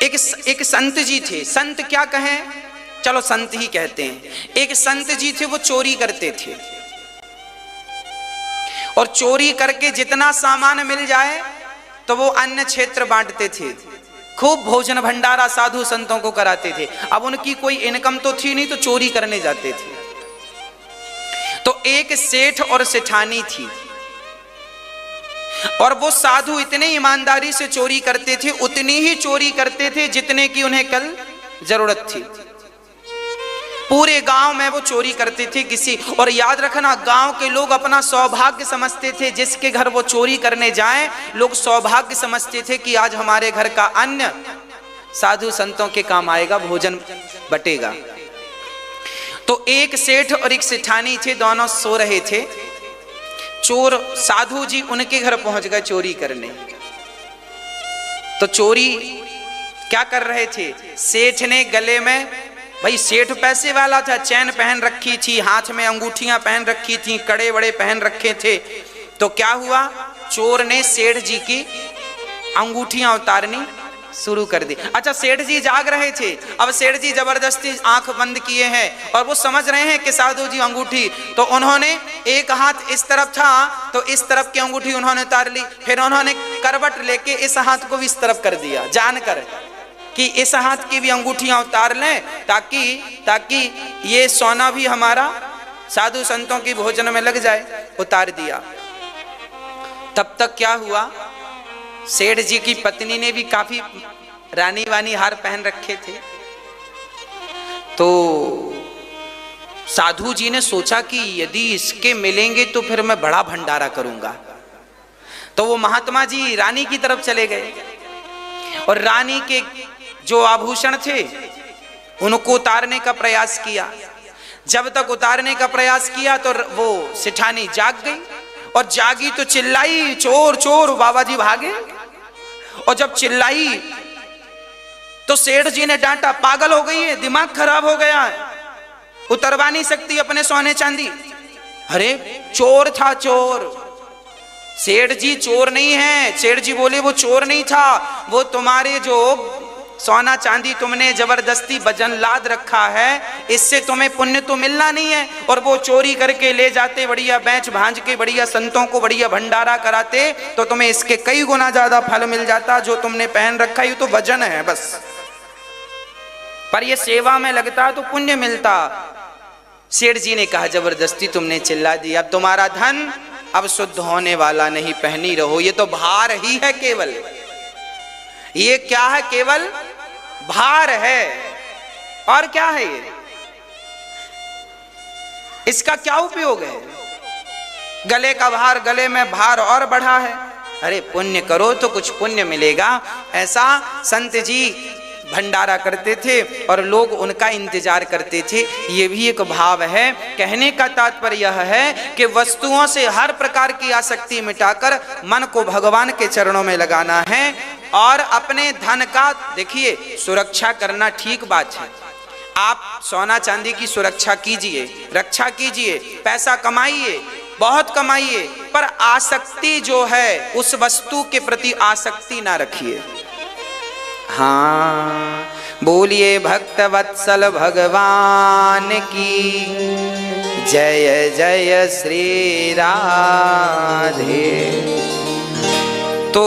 एक संत जी थे, संत क्या कहें, चलो संत ही कहते हैं। एक संत जी थे, वो चोरी करते थे और चोरी करके जितना सामान मिल जाए तो वो अन्य क्षेत्र बांटते थे। खूब भोजन भंडारा साधु संतों को कराते थे। अब उनकी कोई इनकम तो थी नहीं, तो चोरी करने जाते थे। तो एक सेठ और सेठानी थी और वो साधु इतने ईमानदारी से चोरी करते थे, उतनी ही चोरी करते थे जितने की उन्हें कल जरूरत थी। पूरे गांव में वो चोरी करते थे किसी, और याद रखना गांव के लोग अपना सौभाग्य समझते थे। जिसके घर वो चोरी करने जाएं, लोग सौभाग्य समझते थे कि आज हमारे घर का अन्न साधु संतों के काम आएगा, भोजन बटेगा। तो एक सेठ और एक सेठानी थे, दोनों सो रहे थे। चोर साधु जी उनके घर पहुंच गए चोरी करने। तो चोरी क्या कर रहे थे, सेठ ने गले में, भाई सेठ पैसे वाला था, चैन पहन रखी थी, हाथ में अंगूठियां पहन रखी थी, कड़े बड़े पहन रखे थे। तो क्या हुआ, चोर ने सेठ जी की अंगूठियां उतारनी शुरू कर दी। अच्छा, सेठ जी जाग रहे थे। अब सेठ जी जबरदस्ती आंख बंद किए हैं और वो समझ रहे हैं कि साधु जी अंगूठी, तो उन्होंने एक हाथ इस तरफ था तो इस तरफ की अंगूठी उन्होंने उतार ली। फिर उन्होंने करवट लेके इस हाथ को भी इस तरफ कर दिया, जानकर कि इस हाथ की भी अंगूठियां उतार लें ताकि ये सोना भी हमारा साधु संतों की भोजन में लग जाए। उतार दिया। तब तक क्या हुआ, सेठ जी की पत्नी ने भी काफी रानी वानी हार पहन रखे थे। तो साधु जी ने सोचा कि यदि इसके मिलेंगे तो फिर मैं बड़ा भंडारा करूंगा। तो वो महात्मा जी रानी की तरफ चले गए और रानी के जो आभूषण थे उनको उतारने का प्रयास किया। जब तक उतारने का प्रयास किया तो वो सेठानी जाग गई, और जागी तो चिल्लाई, चोर चोर। बाबा जी भागे, और जब चिल्लाई तो सेठ जी ने डांटा, पागल हो गई है, दिमाग खराब हो गया है, उतरवा नहीं सकती अपने सोने चांदी। अरे चोर था, चोर। सेठ जी चोर नहीं है। सेठ जी बोले वो चोर नहीं था, वो तुम्हारे जो सोना चांदी तुमने जबरदस्ती वजन लाद रखा है, इससे तुम्हें पुण्य तो मिलना नहीं है। और वो चोरी करके ले जाते, बढ़िया बेच भांज के बढ़िया संतों को बढ़िया भंडारा कराते, तो तुम्हें इसके कई गुना ज्यादा फल मिल जाता। जो तुमने पहन रखा है ये तो वजन है बस, पर ये सेवा में लगता तो पुण्य मिलता। सेठ जी ने कहा जबरदस्ती तुमने चिल्ला दिया, अब तुम्हारा धन अब शुद्ध होने वाला नहीं, पहनी रहो। ये तो भार ही है केवल, ये क्या है, केवल भार है। और क्या है ये, इसका क्या उपयोग है? गले का भार, गले में भार और बढ़ा है। अरे पुण्य करो तो कुछ पुण्य मिलेगा। ऐसा संत जी भंडारा करते थे और लोग उनका इंतजार करते थे। ये भी एक भाव है। कहने का तात्पर्य यह है कि वस्तुओं से हर प्रकार की आसक्ति मिटाकर मन को भगवान के चरणों में लगाना है और अपने धन का, देखिए, सुरक्षा करना ठीक बात है। आप सोना चांदी की सुरक्षा कीजिए, रक्षा कीजिए, पैसा कमाइए, बहुत कमाइए, पर आसक्ति जो है उस वस्तु के प्रति आसक्ति ना रखिए। हाँ, बोलिए भक्त वत्सल भगवान की जय जय श्री राधे। तो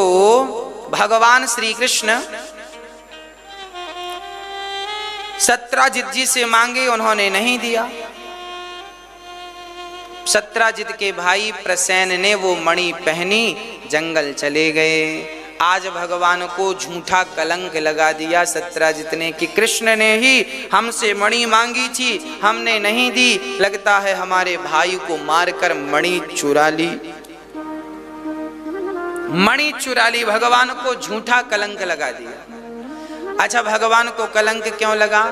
भगवान श्री कृष्ण सत्राजित जी से मांगे, उन्होंने नहीं दिया। सत्राजित के भाई प्रसेन ने वो मणि पहनी, जंगल चले गए। आज भगवान को झूठा कलंक लगा दिया सत्राजित ने कि कृष्ण ने ही हमसे मणि मांगी थी, हमने नहीं दी, लगता है हमारे भाई को मारकर मणि चुरा ली। मणि चुरा ली, भगवान को झूठा कलंक लगा दिया। अच्छा, भगवान को कलंक क्यों लगा?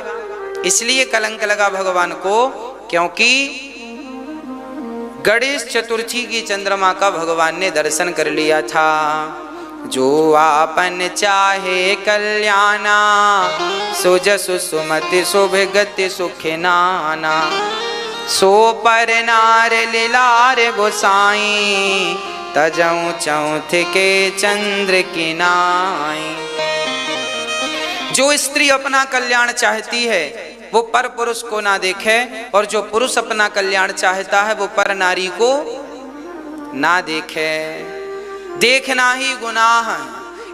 इसलिए कलंक लगा भगवान को क्योंकि गणेश चतुर्थी की चंद्रमा का भगवान ने दर्शन कर लिया था। जो आपन चाहे कल्याणा, सुजसु सुमति शुभ गति सुखि नाना, सो पर नार लीलार गोसाई, तजऊ चौथ के चंद्र की नाई। जो स्त्री अपना कल्याण चाहती है वो पर पुरुष को ना देखे, और जो पुरुष अपना कल्याण चाहता है वो पर नारी को ना देखे। देखना ही गुनाह है।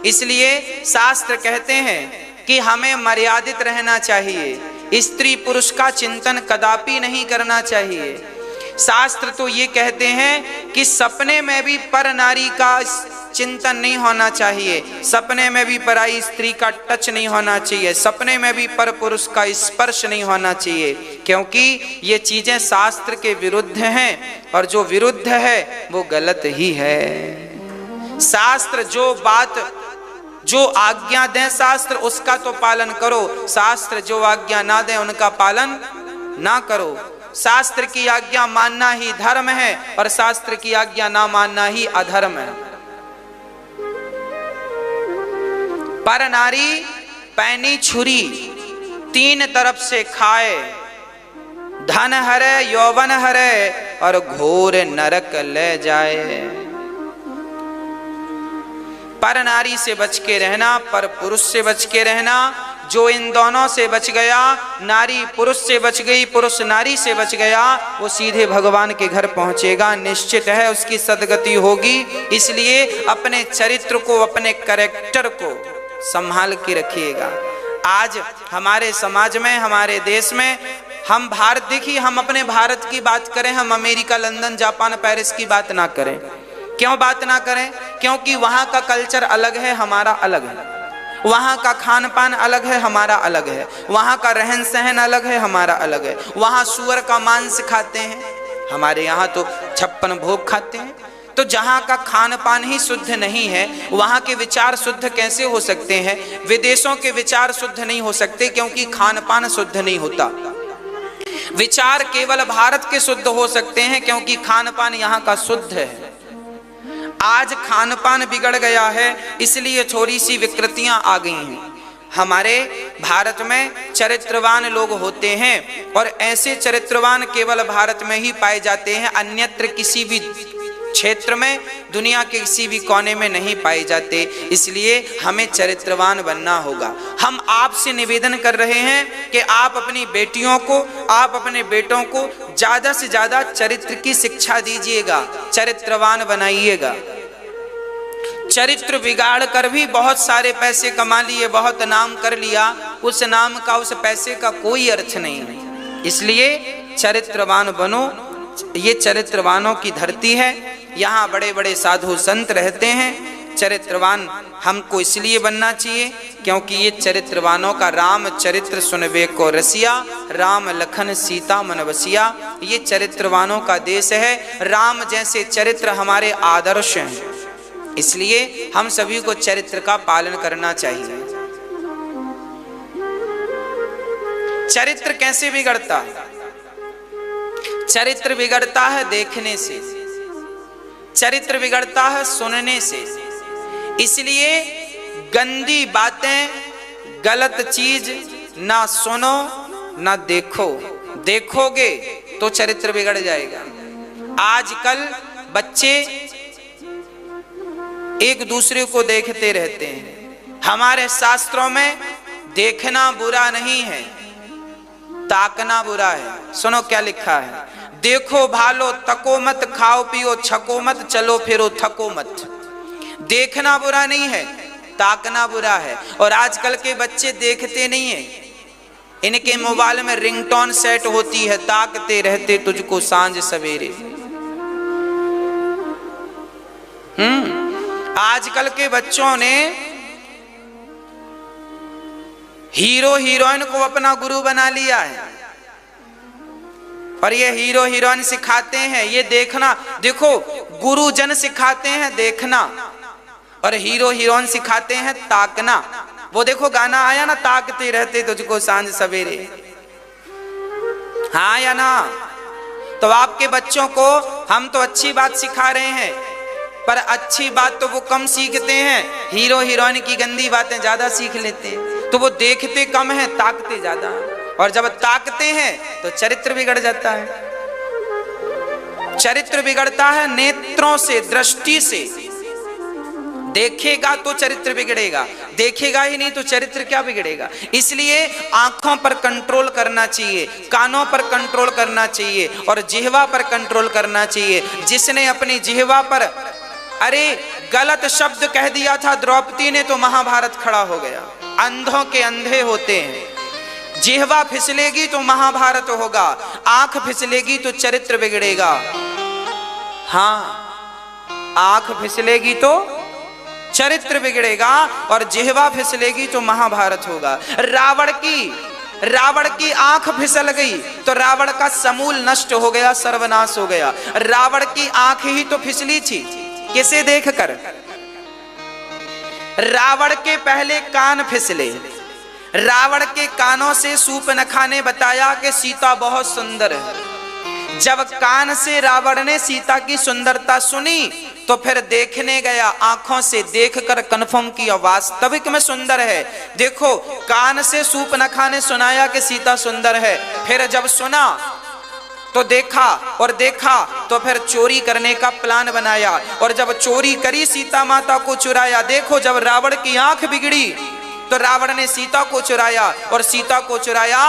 इसलिए शास्त्र कहते हैं कि हमें मर्यादित रहना चाहिए, स्त्री पुरुष का चिंतन कदापि नहीं करना चाहिए। शास्त्र तो ये कहते हैं कि सपने में भी पर नारी का चिंतन नहीं होना चाहिए, सपने में भी पराई स्त्री का टच नहीं होना चाहिए, सपने में भी पर पुरुष का स्पर्श नहीं होना चाहिए, क्योंकि ये चीजें शास्त्र के विरुद्ध हैं, और जो विरुद्ध है वो गलत ही है। शास्त्र जो आज्ञा दें शास्त्र उसका तो पालन करो, शास्त्र जो आज्ञा ना दें उनका पालन ना करो। शास्त्र की आज्ञा मानना ही धर्म है और शास्त्र की आज्ञा ना मानना ही अधर्म है। पर नारी पैनी छुरी तीन तरफ से खाए, धन हरे यौवन हरे और घोर नरक ले जाए। पर नारी से बच के रहना, पर पुरुष से बच के रहना। जो इन दोनों से बच गया, नारी पुरुष से बच गई, पुरुष नारी से बच गया, वो सीधे भगवान के घर पहुंचेगा, निश्चित है उसकी सदगति होगी। इसलिए अपने चरित्र को, अपने कैरेक्टर को संभाल के रखिएगा। आज हमारे समाज में, हमारे देश में, हम भारत, देखिए हम अपने भारत की बात करें, हम अमेरिका, लंदन, जापान, पेरिस की बात ना करें। क्यों बात ना करें? क्योंकि वहां का कल्चर अलग है, हमारा अलग है। वहाँ का खान पान अलग है, हमारा अलग है। वहाँ का रहन सहन अलग है, हमारा अलग है। वहाँ सुअर का मांस खाते हैं, हमारे यहाँ तो 56 भोग खाते हैं। तो जहाँ का खान पान ही शुद्ध नहीं है, वहाँ के विचार शुद्ध कैसे हो सकते हैं? विदेशों के विचार शुद्ध नहीं हो सकते, क्योंकि खान पान शुद्ध नहीं होता। विचार केवल भारत के शुद्ध हो सकते हैं, क्योंकि खान पान यहाँ का शुद्ध है। आज खान पान बिगड़ गया है, इसलिए थोड़ी सी विकृतियां आ गई हैं। हमारे भारत में चरित्रवान लोग होते हैं, और ऐसे चरित्रवान केवल भारत में ही पाए जाते हैं, अन्यत्र किसी भी क्षेत्र में, दुनिया के किसी भी कोने में नहीं पाए जाते। इसलिए हमें चरित्रवान बनना होगा। हम आपसे निवेदन कर रहे हैं कि आप अपनी बेटियों को, आप अपने बेटों को ज्यादा से ज्यादा चरित्र की शिक्षा दीजिएगा, चरित्रवान बनाइएगा। चरित्र बिगाड़ कर भी बहुत सारे पैसे कमा लिए, बहुत नाम कर लिया, उस नाम का, उस पैसे का कोई अर्थ नहीं है। इसलिए चरित्रवान बनो। ये चरित्रवानों की धरती है, यहाँ बड़े बड़े साधु संत रहते हैं। चरित्रवान हमको इसलिए बनना चाहिए क्योंकि ये चरित्रवानों का, राम चरित्र सुनवे को रसिया, राम लखन सीता मन बसिया, ये चरित्रवानों का देश है। राम जैसे चरित्र हमारे आदर्श हैं, इसलिए हम सभी को चरित्र का पालन करना चाहिए। चरित्र कैसे बिगड़ता है? चरित्र बिगड़ता है देखने से, चरित्र बिगड़ता है सुनने से। इसलिए गंदी बातें, गलत चीज ना सुनो ना देखो। देखोगे तो चरित्र बिगड़ जाएगा। आजकल बच्चे एक दूसरे को देखते रहते हैं। हमारे शास्त्रों में देखना बुरा नहीं है, ताकना बुरा है। सुनो क्या लिखा है, देखो भालो तको मत, खाओ पियो छको मत, चलो फिरो थको मत। देखना बुरा नहीं है, ताकना बुरा है। और आजकल के बच्चे देखते नहीं है, इनके मोबाइल में रिंगटोन सेट होती है, ताकते रहते तुझको सांझ सवेरे। आजकल के बच्चों ने हीरो हीरोइन को अपना गुरु बना लिया है, और ये हीरो हीरोइन सिखाते हैं ये देखना। देखो, गुरुजन सिखाते हैं देखना, और हीरो हीरोइन सिखाते हैं ताकना। वो देखो गाना आया ना, ताकते रहते तुझको सांझ सवेरे, हाँ या ना? तो आपके बच्चों को हम तो अच्छी बात सिखा रहे हैं, पर अच्छी बात तो वो कम सीखते हैं, हीरो हीरोइन की गंदी बातें ज्यादा सीख लेते हैं। तो वो देखते कम है, ताकते ज्यादा है। और जब ताकते हैं तो चरित्र बिगड़ जाता है। चरित्र बिगड़ता है नेत्रों से, दृष्टि से। देखेगा तो चरित्र बिगड़ेगा, देखेगा ही नहीं तो चरित्र क्या बिगड़ेगा। इसलिए आंखों पर कंट्रोल करना चाहिए, कानों पर कंट्रोल करना चाहिए और जिह्वा पर कंट्रोल करना चाहिए। जिसने अपनी जिह्वा पर अरे गलत शब्द कह दिया था द्रौपदी ने तो महाभारत खड़ा हो गया। अंधों के अंधे होते हैं, जिह्वा फिसलेगी तो महाभारत होगा, आंख फिसलेगी तो चरित्र बिगड़ेगा। हाँ, आंख फिसलेगी तो चरित्र बिगड़ेगा और जिह्वा फिसलेगी तो महाभारत होगा। रावण की आंख फिसल गई तो रावण का समूल नष्ट हो गया, सर्वनाश हो गया। रावण की आंख ही तो फिसली थी, किसे देखकर? रावण के पहले कान फिसले, रावण के कानों से सूर्पनखा ने बताया कि सीता बहुत सुंदर है। जब कान से रावण ने सीता की सुंदरता सुनी तो फिर देखने गया, आंखों से देखकर कंफर्म किया वास्तविक में सुंदर है। देखो, कान से सूर्पनखा ने सुनाया कि सीता सुंदर है, फिर जब सुना तो देखा और देखा तो फिर चोरी करने का प्लान बनाया और जब चोरी करी सीता माता को चुराया। देखो, जब रावण की आंख बिगड़ी तो रावण ने सीता को चुराया और सीता को चुराया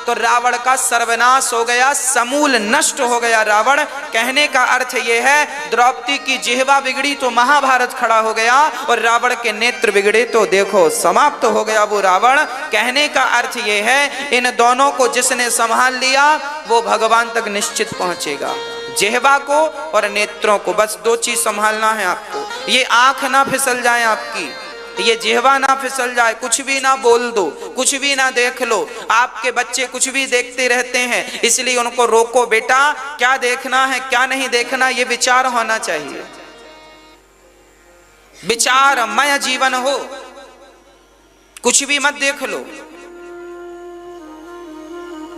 तो रावण का सर्वनाश हो गया, समूल नष्ट हो गया रावण। कहने का अर्थ यह है, द्रौपदी की जिह्वा बिगड़ी तो महाभारत खड़ा हो गया और रावण के नेत्र बिगड़े तो देखो समाप्त हो गया वो रावण। कहने का अर्थ यह है, इन दोनों को जिसने संभाल लिया वो भगवान तक निश्चित पहुंचेगा। जिह्वा को और नेत्रों को, बस दो चीज संभालना है आपको। ये आंख ना फिसल जाए आपकी, ये जिह्वा ना फिसल जाए, कुछ भी ना बोल दो, कुछ भी ना देख लो। आपके बच्चे कुछ भी देखते रहते हैं, इसलिए उनको रोको, बेटा क्या देखना है क्या नहीं देखना ये विचार होना चाहिए। विचारमय जीवन हो, कुछ भी मत देख लो।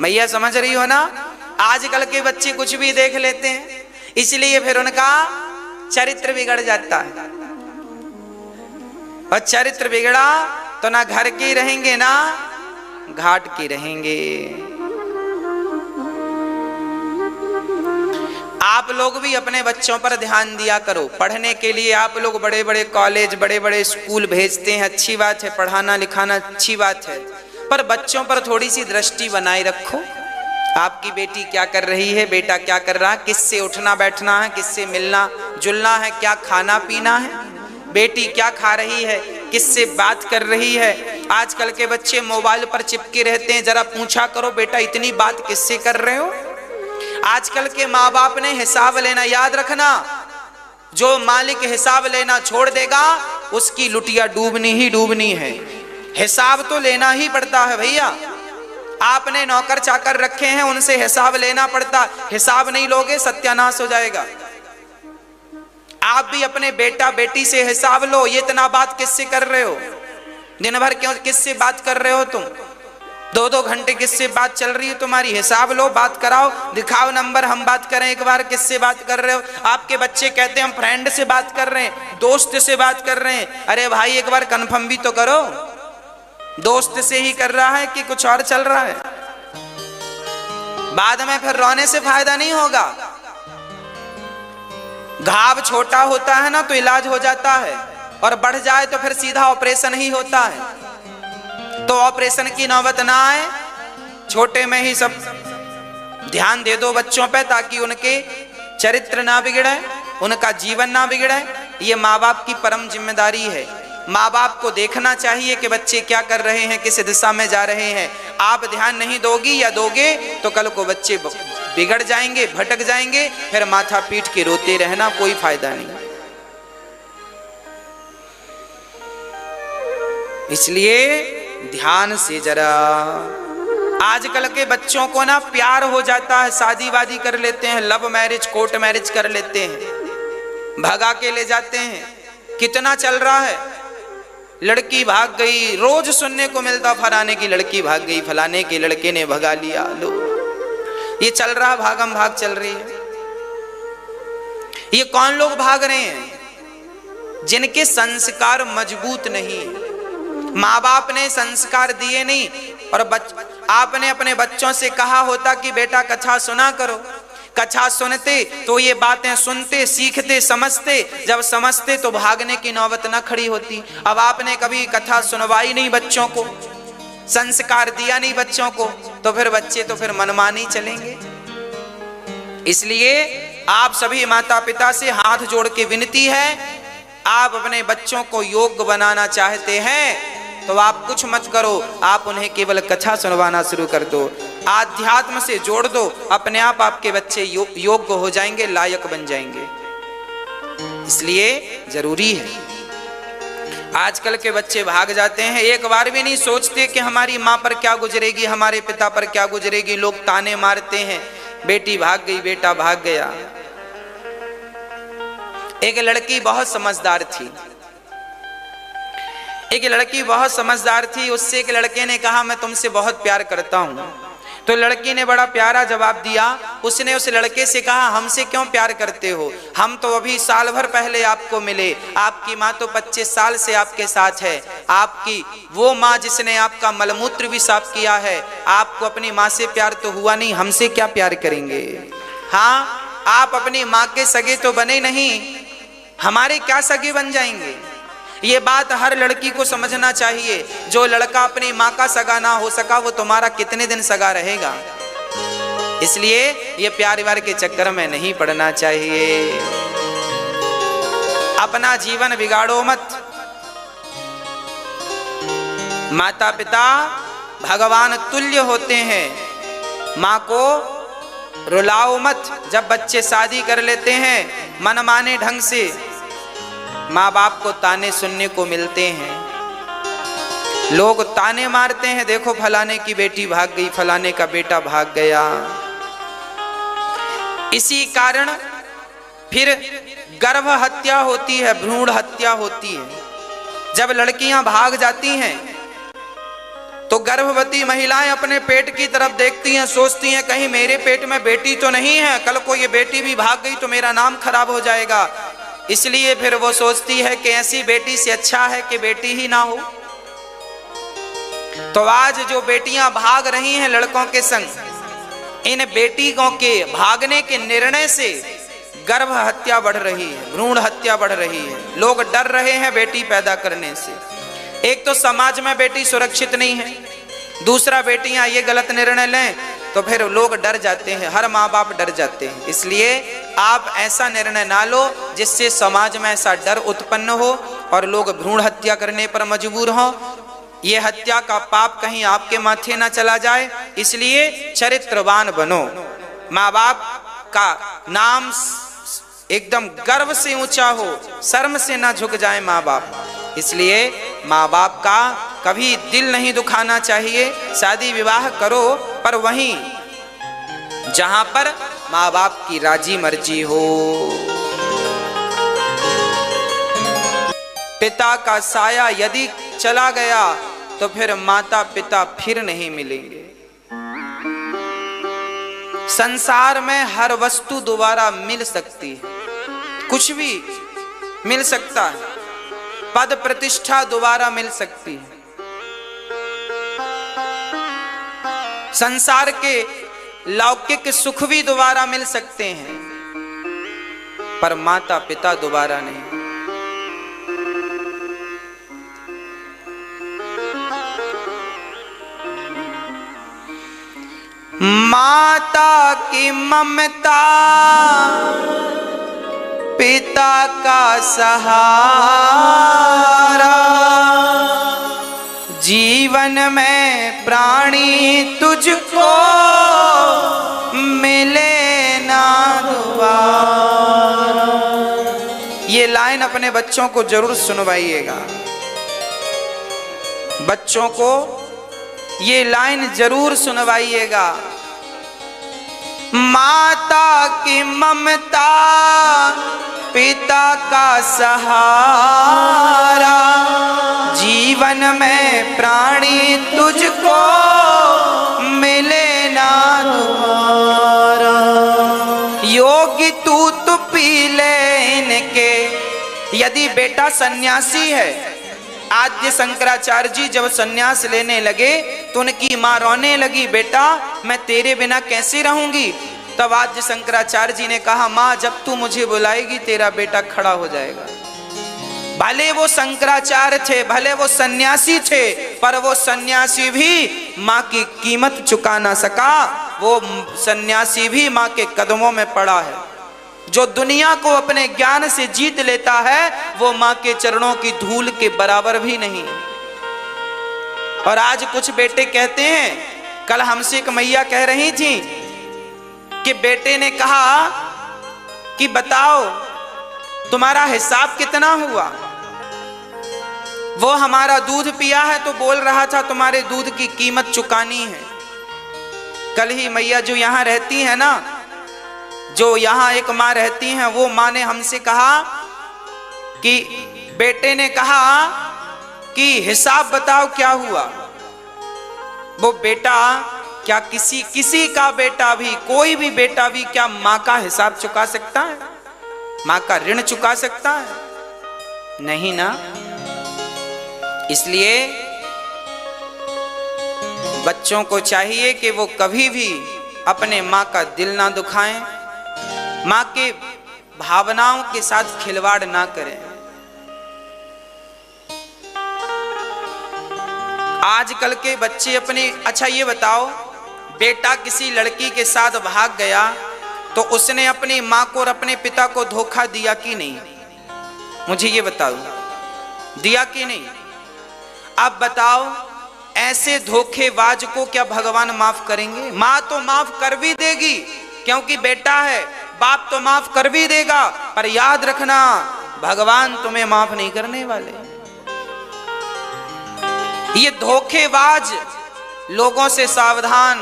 मैया समझ रही हो ना? आजकल के बच्चे कुछ भी देख लेते हैं, इसलिए फिर उनका चरित्र बिगड़ जाता है और चरित्र बिगड़ा तो ना घर के रहेंगे ना घाट के रहेंगे। आप लोग भी अपने बच्चों पर ध्यान दिया करो। पढ़ने के लिए आप लोग बड़े बड़े कॉलेज, बड़े बड़े स्कूल भेजते हैं, अच्छी बात है, पढ़ाना लिखाना अच्छी बात है, पर बच्चों पर थोड़ी सी दृष्टि बनाए रखो। आपकी बेटी क्या कर रही है, बेटा क्या कर रहा है, किससे उठना बैठना है, किससे मिलना जुलना है, क्या खाना पीना है, बेटी क्या खा रही है, किससे बात कर रही है। आजकल के बच्चे मोबाइल पर चिपके रहते हैं, जरा पूछा करो बेटा इतनी बात किससे कर रहे हो। आजकल के माँ बाप ने हिसाब लेना, याद रखना, जो मालिक हिसाब लेना छोड़ देगा उसकी लुटिया डूबनी ही डूबनी है। हिसाब तो लेना ही पड़ता है भैया। आपने नौकर चाकर रखे हैं, उनसे हिसाब लेना पड़ता, हिसाब नहीं लोगे सत्यानाश हो जाएगा। आप भी अपने बेटा बेटी से हिसाब लो, ये इतना बात किससे कर रहे हो, दिन भर क्यों किससे बात कर रहे हो तुम, 2-2 घंटे किससे बात चल रही है तुम्हारी, हिसाब लो, बात कराओ, दिखाओ नंबर, हम बात करें एक बार किससे बात कर रहे हो। आपके बच्चे कहते हैं हम फ्रेंड से बात कर रहे हैं, दोस्त से बात कर रहे हैं। अरे भाई एक बार कंफर्म भी तो करो, दोस्त से ही कर रहा है कि कुछ और चल रहा है। बाद में फिर रोने से फायदा नहीं होगा। घाव छोटा होता है ना तो इलाज हो जाता है, और बढ़ जाए तो फिर सीधा ऑपरेशन ही होता है। तो ऑपरेशन की नौबत ना आए, छोटे में ही सब ध्यान दे दो बच्चों पे, ताकि उनके चरित्र ना बिगड़े, उनका जीवन ना बिगड़े। ये माँ बाप की परम जिम्मेदारी है। माँ बाप को देखना चाहिए कि बच्चे क्या कर रहे हैं, किस दिशा में जा रहे हैं। आप ध्यान नहीं दोगी या दोगे तो कल को बच्चे बिगड़ जाएंगे, भटक जाएंगे, फिर माथा पीट के रोते रहना, कोई फायदा नहीं। इसलिए ध्यान से जरा। आजकल के बच्चों को ना प्यार हो जाता है, शादी वादी कर लेते हैं, लव मैरिज कोर्ट मैरिज कर लेते हैं, भगा के ले जाते हैं। कितना चल रहा है, लड़की भाग गई, रोज सुनने को मिलता फलाने की लड़की भाग गई, फलाने के लड़के ने भगा लिया। लो ये चल रहा, भागम भाग चल रही है। ये कौन लोग भाग रहे हैं? जिनके संस्कार मजबूत नहीं, माँ बाप ने संस्कार दिए नहीं। और आपने अपने बच्चों से कहा होता कि बेटा कथा सुना करो, कथा सुनते तो ये बातें सुनते, सीखते, समझते, जब समझते तो भागने की नौबत न खड़ी होती। अब आपने कभी कथा सुनवाई नहीं बच्चों को, संस्कार दिया नहीं बच्चों को, तो फिर बच्चे तो फिर मनमानी चलेंगे। इसलिए आप सभी माता पिता से हाथ जोड़ के विनती है, आप अपने बच्चों को योग्य बनाना चाहते हैं तो आप कुछ मत करो, आप उन्हें केवल कथा सुनवाना शुरू कर दो, आध्यात्म से जोड़ दो, अपने आप आपके बच्चे योग्य हो जाएंगे, लायक बन जाएंगे। इसलिए जरूरी है। आजकल के बच्चे भाग जाते हैं, एक बार भी नहीं सोचते कि हमारी माँ पर क्या गुजरेगी, हमारे पिता पर क्या गुजरेगी। लोग ताने मारते हैं, बेटी भाग गई, बेटा भाग गया। एक लड़की बहुत समझदार थी, एक लड़की बहुत समझदार थी। उससे एक लड़के ने कहा मैं तुमसे बहुत प्यार करता हूं। तो लड़की ने बड़ा प्यारा जवाब दिया। उसने उस लड़के से कहा हमसे क्यों प्यार करते हो, हम तो अभी साल भर पहले आपको मिले, आपकी माँ तो 25 साल से आपके साथ है, आपकी वो माँ जिसने आपका मलमूत्र भी साफ किया है, आपको अपनी माँ से प्यार तो हुआ नहीं, हमसे क्या प्यार करेंगे। हाँ, आप अपनी माँ के सगे तो बने नहीं, हमारे क्या सगे बन जाएंगे। ये बात हर लड़की को समझना चाहिए। जो लड़का अपनी माँ का सगा ना हो सका वो तुम्हारा कितने दिन सगा रहेगा। इसलिए ये प्यार व्यार के चक्कर में नहीं पड़ना चाहिए। अपना जीवन बिगाड़ो मत। माता पिता भगवान तुल्य होते हैं, माँ को रुलाओ मत। जब बच्चे शादी कर लेते हैं मनमाने ढंग से, माँ बाप को ताने सुनने को मिलते हैं। लोग ताने मारते हैं, देखो फलाने की बेटी भाग गई, फलाने का बेटा भाग गया। इसी कारण फिर गर्भ हत्या होती है, भ्रूण हत्या होती है। जब लड़कियां भाग जाती हैं तो गर्भवती महिलाएं अपने पेट की तरफ देखती हैं, सोचती हैं कहीं मेरे पेट में बेटी तो नहीं है, कल को ये बेटी भी भाग गई तो मेरा नाम खराब हो जाएगा। इसलिए फिर वो सोचती है कि ऐसी बेटी से अच्छा है कि बेटी ही ना हो। तो आज जो बेटियां भाग रही हैं लड़कों के संग, इन बेटियों के भागने के निर्णय से गर्भ हत्या बढ़ रही है, भ्रूण हत्या बढ़ रही है। लोग डर रहे हैं बेटी पैदा करने से। एक तो समाज में बेटी सुरक्षित नहीं है, दूसरा बेटियां ये गलत निर्णय लें तो फिर लोग डर जाते हैं, हर माँ बाप डर जाते हैं। इसलिए आप ऐसा निर्णय ना लो जिससे समाज में ऐसा डर उत्पन्न हो और लोग भ्रूण हत्या करने पर मजबूर हों। ये हत्या का पाप कहीं आपके माथे ना चला जाए, इसलिए चरित्रवान बनो। माँ बाप का नाम एकदम गर्व से ऊंचा हो, शर्म से ना झुक जाए माँ बाप। इसलिए माँ बाप का कभी दिल नहीं दुखाना चाहिए। शादी विवाह करो पर वहीं जहां पर माँ बाप की राजी मर्जी हो। पिता का साया यदि चला गया तो फिर माता पिता फिर नहीं मिलेंगे। संसार में हर वस्तु दोबारा मिल सकती है, कुछ भी मिल सकता है, पद प्रतिष्ठा दोबारा मिल सकती है, संसार के लौकिक सुख भी दोबारा मिल सकते हैं, पर माता पिता दोबारा नहीं। माता की ममता, पिता का सहारा, जीवन में प्राणी तुझको मिले ना दोबारा। ये लाइन अपने बच्चों को जरूर सुनवाइएगा। बच्चों को ये लाइन जरूर सुनवाइएगा। माता की ममता, पिता का सहारा, जीवन में प्राणी तुझको मिले ना दोबारा। योगी तू तो पी ले इनके। यदि बेटा सन्यासी है, आद्य शंकराचार्य जी जब सन्यास लेने लगे तो उनकी मां रोने लगी, बेटा मैं तेरे बिना कैसे रहूंगी, तब आज शंकराचार्य जी ने कहा, माँ जब तू मुझे बुलाएगी तेरा बेटा खड़ा हो जाएगा। भले वो शंकराचार्य थे, भले वो सन्यासी थे, पर वो सन्यासी भी माँ की कीमत चुका ना सका। वो सन्यासी भी माँ के कदमों में पड़ा है। जो दुनिया को अपने ज्ञान से जीत लेता है वो माँ के चरणों की धूल के बराबर भी नहीं। और आज कुछ बेटे कहते हैं, कल हमसे एक मैया कह रही थी कि बेटे ने कहा कि बताओ तुम्हारा हिसाब कितना हुआ। वो हमारा दूध पिया है तो बोल रहा था तुम्हारे दूध की कीमत चुकानी है। कल ही मैया जो यहाँ रहती है ना, जो यहाँ एक माँ रहती हैं, वो माँ ने हमसे कहा कि बेटे ने कहा कि हिसाब बताओ क्या हुआ। वो बेटा क्या किसी का बेटा भी, कोई भी बेटा भी क्या माँ का हिसाब चुका सकता है? माँ का ऋण चुका सकता है? नहीं ना। इसलिए बच्चों को चाहिए कि वो कभी भी अपने माँ का दिल ना दुखाएं, माँ के भावनाओं के साथ खिलवाड़ ना करें। आजकल के बच्चे अपने, अच्छा ये बताओ, बेटा किसी लड़की के साथ भाग गया तो उसने अपनी माँ को और अपने पिता को धोखा दिया कि नहीं? मुझे ये बताओ, दिया कि नहीं? अब बताओ, ऐसे धोखेबाज को क्या भगवान माफ करेंगे? माँ तो माफ कर भी देगी क्योंकि बेटा है, बाप तो माफ कर भी देगा, पर याद रखना भगवान तुम्हें माफ नहीं करने वाले। ये धोखेबाज लोगों से सावधान,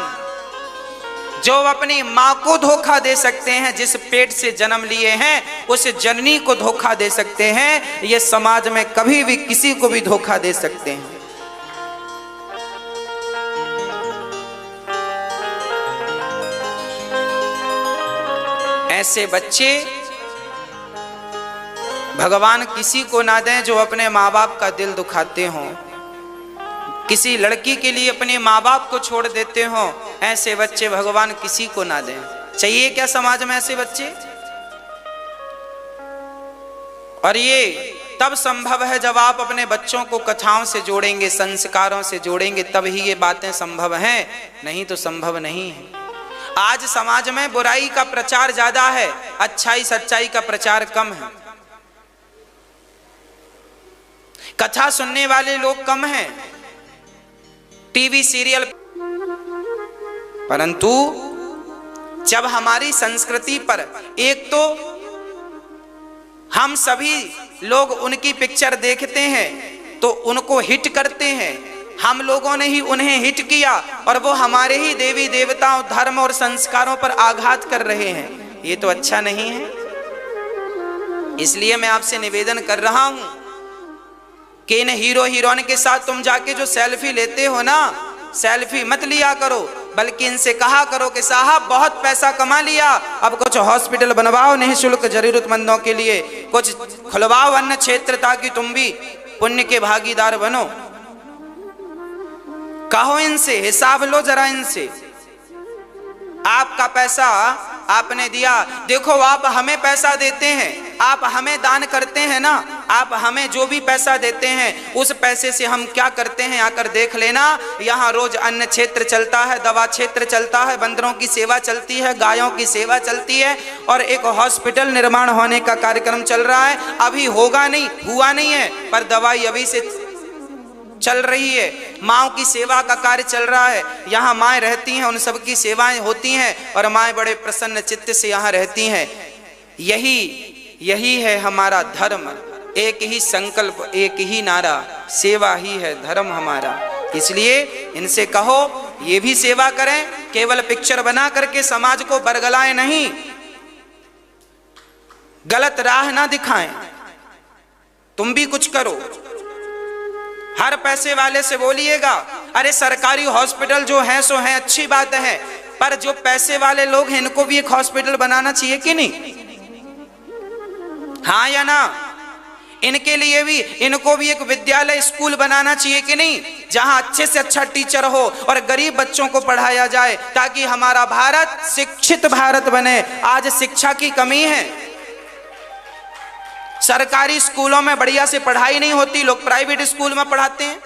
जो अपनी माँ को धोखा दे सकते हैं, जिस पेट से जन्म लिए हैं उस जननी को धोखा दे सकते हैं, ये समाज में कभी भी किसी को भी धोखा दे सकते हैं। ऐसे बच्चे भगवान किसी को ना दें जो अपने माँ बाप का दिल दुखाते हों। किसी लड़की के लिए अपने माँ बाप को छोड़ देते हों, ऐसे बच्चे भगवान किसी को ना दें। चाहिए क्या समाज में ऐसे बच्चे? और ये तब संभव है जब आप अपने बच्चों को कथाओं से जोड़ेंगे, संस्कारों से जोड़ेंगे, तब ही ये बातें संभव हैं, नहीं तो संभव नहीं है। आज समाज में बुराई का प्रचार ज्यादा है, अच्छाई सच्चाई का प्रचार कम है। कथा सुनने वाले लोग कम हैं, टीवी सीरियल। परंतु जब हमारी संस्कृति पर, एक तो हम सभी लोग उनकी पिक्चर देखते हैं तो उनको हिट करते हैं, हम लोगों ने ही उन्हें हिट किया और वो हमारे ही देवी देवताओं, धर्म और संस्कारों पर आघात कर रहे हैं। ये तो अच्छा नहीं है। इसलिए मैं आपसे निवेदन कर रहा हूं कि इन हीरो हीरोइन के साथ तुम जाके जो सेल्फी लेते हो ना, सेल्फी मत लिया करो, बल्कि इनसे कहा करो कि साहब बहुत पैसा कमा लिया, अब कुछ हॉस्पिटल बनवाओ निःशुल्क जरूरतमंदों के लिए, कुछ खुलवाओ अन्न क्षेत्र ताकि तुम भी पुण्य के भागीदार बनो। कहो इनसे, हिसाब लो जरा इनसे। आपका पैसा आपने दिया, देखो आप हमें पैसा देते हैं, आप हमें दान करते हैं ना, आप हमें जो भी पैसा देते हैं उस पैसे से हम क्या करते हैं आकर देख लेना। यहाँ रोज अन्न क्षेत्र चलता है, दवा क्षेत्र चलता है, बंदरों की सेवा चलती है, गायों की सेवा चलती है, और एक हॉस्पिटल निर्माण होने का कार्यक्रम चल रहा है। अभी होगा नहीं, हुआ नहीं है, पर दवाई अभी से चल रही है। माँओं की सेवा का कार्य चल रहा है, यहाँ माएँ रहती हैं, उन सब की सेवाएं होती हैं और माएँ बड़े प्रसन्न चित्त से यहाँ रहती हैं। यही है हमारा धर्म, एक ही संकल्प, एक ही नारा, सेवा ही है धर्म हमारा। इसलिए इनसे कहो ये भी सेवा करें, केवल पिक्चर बना करके समाज को बरगलाएं नहीं, गलत राह ना दिखाएं, तुम भी कुछ करो। हर पैसे वाले से बोलिएगा, अरे सरकारी हॉस्पिटल जो है सो है, अच्छी बात है, पर जो पैसे वाले लोग हैं इनको भी एक हॉस्पिटल बनाना चाहिए कि नहीं? हाँ या ना? इनके लिए भी, इनको भी एक विद्यालय स्कूल बनाना चाहिए कि नहीं, जहां अच्छे से अच्छा टीचर हो और गरीब बच्चों को पढ़ाया जाए, ताकि हमारा भारत शिक्षित भारत बने। आज शिक्षा की कमी है, सरकारी स्कूलों में बढ़िया से पढ़ाई नहीं होती, लोग प्राइवेट स्कूल में पढ़ाते हैं।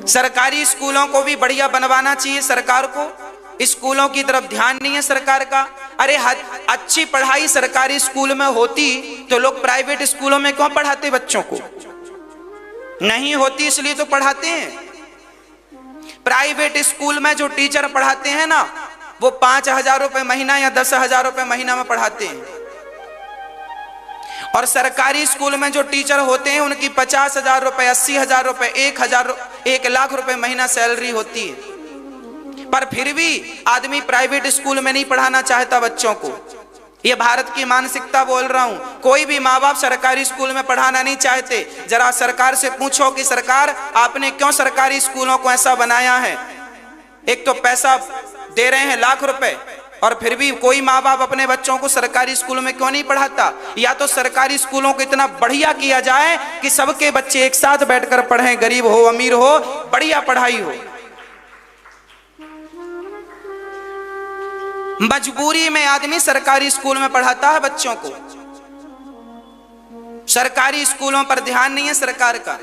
सरकारी स्कूलों को भी बढ़िया बनवाना चाहिए सरकार को, स्कूलों की तरफ ध्यान नहीं है सरकार का। अरे अच्छी पढ़ाई सरकारी स्कूल में होती तो लोग प्राइवेट स्कूलों में क्यों पढ़ाते बच्चों को? नहीं होती इसलिए तो पढ़ाते हैं। प्राइवेट स्कूल में जो टीचर पढ़ाते हैं ना, वो 5,000 रुपए महीना या 10,000 रुपए महीना में पढ़ाते हैं, और सरकारी स्कूल में जो टीचर होते हैं उनकी 50,000 रुपए, 80,000 रुपए, 1,00,000 रुपए महीना सैलरी होती है। पर फिर भी आदमी प्राइवेट स्कूल में नहीं पढ़ाना चाहता बच्चों को। ये भारत की मानसिकता बोल रहा हूं। कोई भी माँ बाप सरकारी स्कूल में पढ़ाना नहीं चाहते। जरा सरकार से पूछो कि सरकार आपने क्यों सरकारी स्कूलों को ऐसा बनाया है? एक तो पैसा दे रहे हैं लाख रुपए, और फिर भी कोई माँ बाप अपने बच्चों को सरकारी स्कूल में क्यों नहीं पढ़ाता? या तो सरकारी स्कूलों को इतना बढ़िया किया जाए कि सबके बच्चे एक साथ बैठकर पढ़ें, गरीब हो अमीर हो, बढ़िया पढ़ाई हो। मजबूरी में आदमी सरकारी स्कूल में पढ़ाता है बच्चों को। सरकारी स्कूलों पर ध्यान नहीं है सरकार का,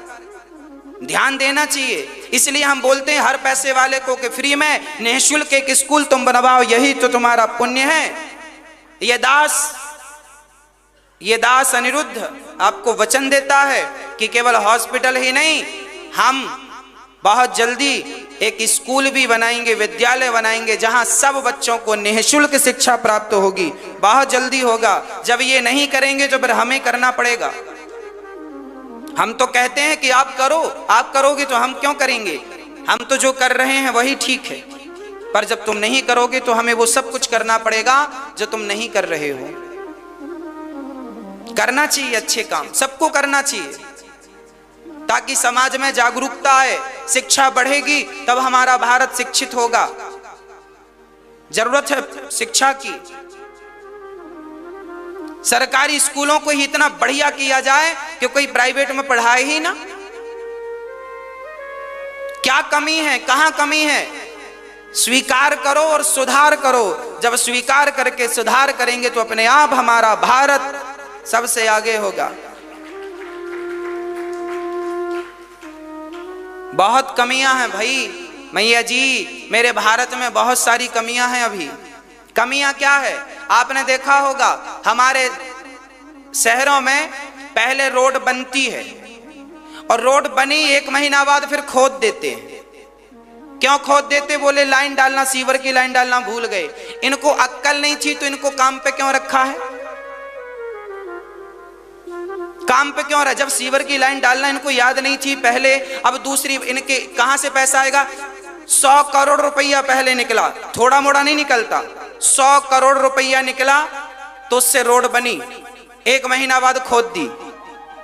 ध्यान देना चाहिए। इसलिए हम बोलते हैं हर पैसे वाले को कि फ्री में निःशुल्क एक स्कूल तुम बनवाओ, यही तो तुम्हारा पुण्य है। ये दास अनिरुद्ध आपको वचन देता है कि केवल हॉस्पिटल ही नहीं, हम बहुत जल्दी एक स्कूल भी बनाएंगे, विद्यालय बनाएंगे, जहां सब बच्चों को निःशुल्क शिक्षा प्राप्त होगी। बहुत जल्दी होगा। जब ये नहीं करेंगे तो फिर हमें करना पड़ेगा। हम तो कहते हैं कि आप करो, आप करोगे तो हम क्यों करेंगे? हम तो जो कर रहे हैं वही ठीक है, पर जब तुम नहीं करोगे तो हमें वो सब कुछ करना पड़ेगा जो तुम नहीं कर रहे हो। करना चाहिए अच्छे काम, सबको करना चाहिए, ताकि समाज में जागरूकता आए, शिक्षा बढ़ेगी, तब हमारा भारत शिक्षित होगा। जरूरत है शिक्षा की। सरकारी स्कूलों को ही इतना बढ़िया किया जाए कि कोई प्राइवेट में पढ़ाए ही ना। क्या कमी है, कहां कमी है? स्वीकार करो और सुधार करो। जब स्वीकार करके सुधार करेंगे तो अपने आप हमारा भारत सबसे आगे होगा। बहुत कमियां हैं भाई, मैया जी, मेरे भारत में बहुत सारी कमियां हैं। अभी कमियां क्या है? आपने देखा होगा हमारे शहरों में पहले रोड बनती है और रोड बनी 1 महीना बाद फिर खोद देते हैं। क्यों खोद देते? बोले लाइन डालना, सीवर की लाइन डालना भूल गए। इनको अक्कल नहीं थी तो इनको काम पे क्यों रखा है? काम पे क्यों रहा? जब सीवर की लाइन डालना इनको याद नहीं थी पहले, अब दूसरी इनके कहां से पैसा आएगा? 100 करोड़ रुपया पहले निकला, थोड़ा मोड़ा नहीं निकलता। 100 करोड़ रुपया निकला तो उससे रोड बनी, 1 महीना बाद खोद दी,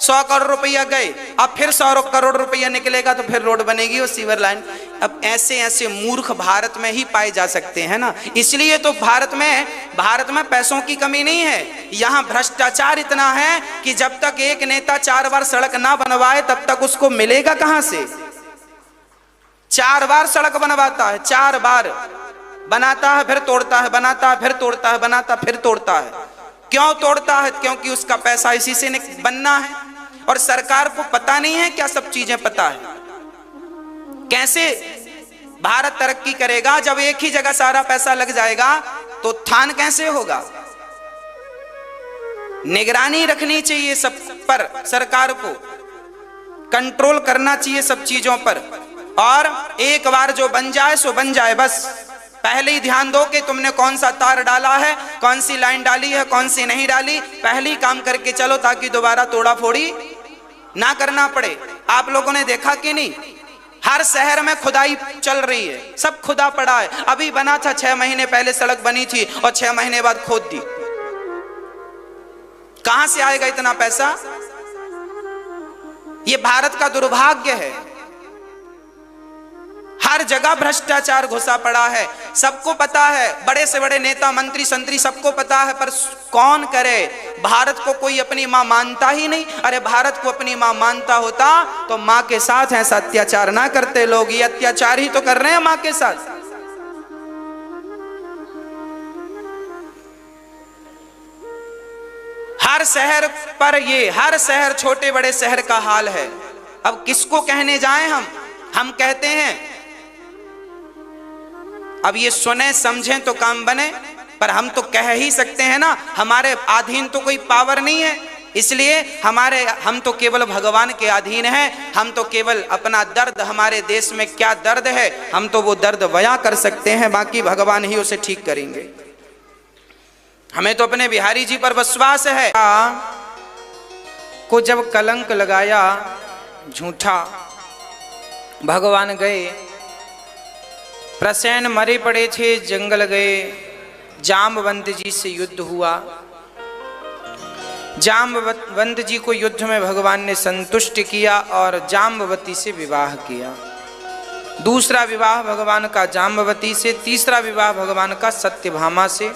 100 करोड़ रुपया गए, अब फिर 100 करोड़ रुपया निकलेगा तो फिर रोड बनेगी और सीवर लाइन। अब ऐसे ऐसे मूर्ख भारत में ही पाए जा सकते हैं ना। इसलिए तो भारत में पैसों की कमी नहीं है, यहाँ भ्रष्टाचार इतना है कि जब तक एक नेता 4 बार सड़क ना बनवाए तब तक उसको मिलेगा कहां से? 4 बार सड़क बनवाता है, 4 बार बनाता है फिर तोड़ता है, बनाता है फिर तोड़ता है, बनाता फिर तोड़ता है। क्यों तोड़ता है? क्योंकि उसका पैसा इसी से बनना है। और सरकार को पता नहीं है क्या सब चीजें पता है? कैसे भारत तरक्की करेगा जब एक ही जगह सारा पैसा लग जाएगा? तो उत्थान कैसे होगा? निगरानी रखनी चाहिए सब पर, सरकार को कंट्रोल करना चाहिए सब चीजों पर। और एक बार जो बन जाए सो बन जाए, बस पहले ही ध्यान दो कि तुमने कौन सा तार डाला है, कौन सी लाइन डाली है, कौन सी नहीं डाली, पहले ही काम करके चलो ताकि दोबारा तोड़ा फोड़ी ना करना पड़े। आप लोगों ने देखा कि नहीं, हर शहर में खुदाई चल रही है, सब खुदा पड़ा है। अभी बना था 6 महीने पहले सड़क बनी थी और 6 महीने बाद खोद दी। कहां से आएगा इतना पैसा? ये भारत का दुर्भाग्य है। हर जगह भ्रष्टाचार घुसा पड़ा है, सबको पता है, बड़े से बड़े नेता मंत्री संतरी सबको पता है, पर कौन करे? भारत को कोई अपनी मां मानता ही नहीं। अरे भारत को अपनी मां मानता होता तो मां के साथ ऐसा अत्याचार ना करते लोग। ये अत्याचार ही तो कर रहे हैं मां के साथ। हर शहर पर ये, हर शहर छोटे बड़े शहर का हाल है। अब किसको कहने जाएं हम कहते हैं, अब ये सुने समझें तो काम बने, पर हम तो कह ही सकते हैं ना, हमारे अधीन तो कोई पावर नहीं है, इसलिए हम तो केवल भगवान के अधीन हैं। हम तो केवल अपना दर्द, हमारे देश में क्या दर्द है, हम तो वो दर्द बयां कर सकते हैं, बाकी भगवान ही उसे ठीक करेंगे। हमें तो अपने बिहारी जी पर विश्वास है। को जब कलंक लगाया झूठा, भगवान गए, प्रसेन मरे पड़े थे, जंगल गए, जाम्बवंत जी से युद्ध हुआ। जाम्बवंत जी को युद्ध में भगवान ने संतुष्ट किया और जाम्बवती से विवाह किया। दूसरा विवाह भगवान का जाम्बवती से, तीसरा विवाह भगवान का सत्यभामा से,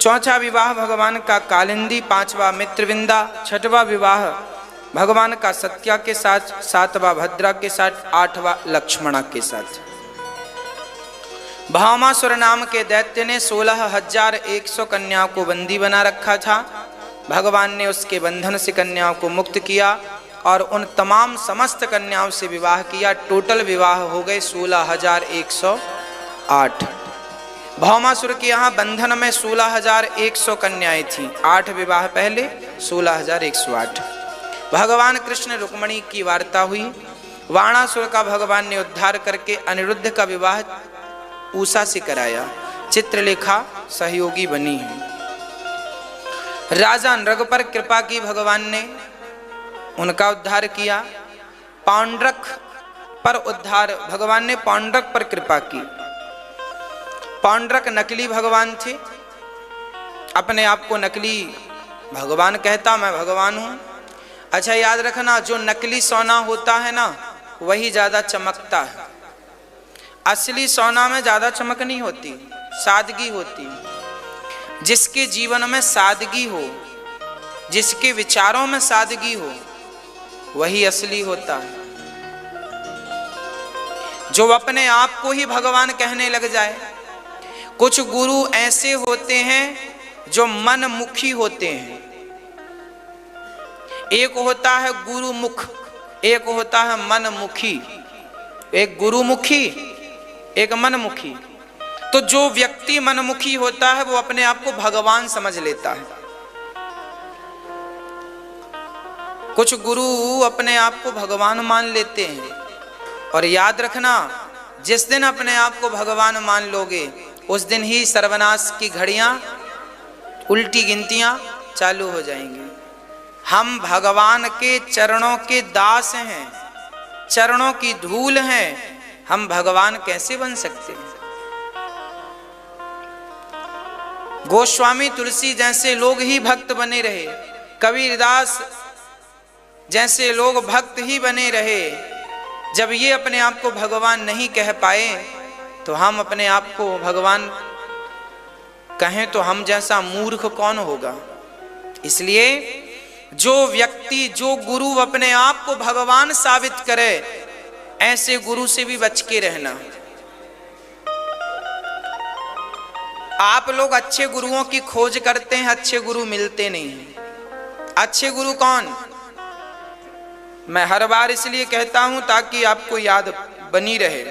चौथा विवाह भगवान का कालिंदी, पांचवा मित्रविंदा, छठवां विवाह भगवान का सत्या के साथ, सातवां भद्रा के साथ, आठवां लक्ष्मणा के साथ। भामासुर नाम के दैत्य ने 16,100 कन्याओं को बंदी बना रखा था। भगवान ने उसके बंधन से कन्याओं को मुक्त किया और उन तमाम समस्त कन्याओं से विवाह किया। टोटल विवाह हो गए 16,108। भामासुर के यहाँ बंधन में 16,100 कन्याएं थीं, 8 विवाह पहले, 16,108। भगवान कृष्ण रुक्मणी की वार्ता हुई। वाणासुर का भगवान ने उद्धार करके अनिरुद्ध का विवाह उषा से कराया। चित्रलेखा सहयोगी बनी है। राजा नृग पर कृपा की भगवान ने, उनका उद्धार किया। पौंड्रक पर उद्धार भगवान ने, पौंड्रक पर कृपा की। पौंड्रक नकली भगवान थे, अपने आप को नकली भगवान कहता, मैं भगवान हूं। अच्छा याद रखना, जो नकली सोना होता है ना, वही ज्यादा चमकता है। असली सोना में ज्यादा चमक नहीं होती, सादगी होती। जिसके जीवन में सादगी हो, जिसके विचारों में सादगी हो, वही असली होता है। जो अपने आप को ही भगवान कहने लग जाए। कुछ गुरु ऐसे होते हैं जो मनमुखी होते हैं। एक होता है गुरुमुख, एक होता है मनमुखी। एक गुरुमुखी, एक मनमुखी। तो जो व्यक्ति मनमुखी होता है वो अपने आप को भगवान समझ लेता है। कुछ गुरु अपने आप को भगवान मान लेते हैं। और याद रखना, जिस दिन अपने आप को भगवान मान लोगे, उस दिन ही सर्वनाश की घड़ियां, उल्टी गिनतियां चालू हो जाएंगी। हम भगवान के चरणों के दास हैं, चरणों की धूल हैं, हम भगवान कैसे बन सकते हैं? गोस्वामी तुलसी जैसे लोग ही भक्त बने रहे, कबीरदास जैसे लोग भक्त ही बने रहे। जब ये अपने आप को भगवान नहीं कह पाए, तो हम अपने आप को भगवान कहें तो हम जैसा मूर्ख कौन होगा। इसलिए जो व्यक्ति, जो गुरु अपने आप को भगवान साबित करे, ऐसे गुरु से भी बच के रहना। आप लोग अच्छे गुरुओं की खोज करते हैं, अच्छे गुरु मिलते नहीं। अच्छे गुरु कौन? मैं हर बार इसलिए कहता हूं ताकि आपको याद बनी रहे,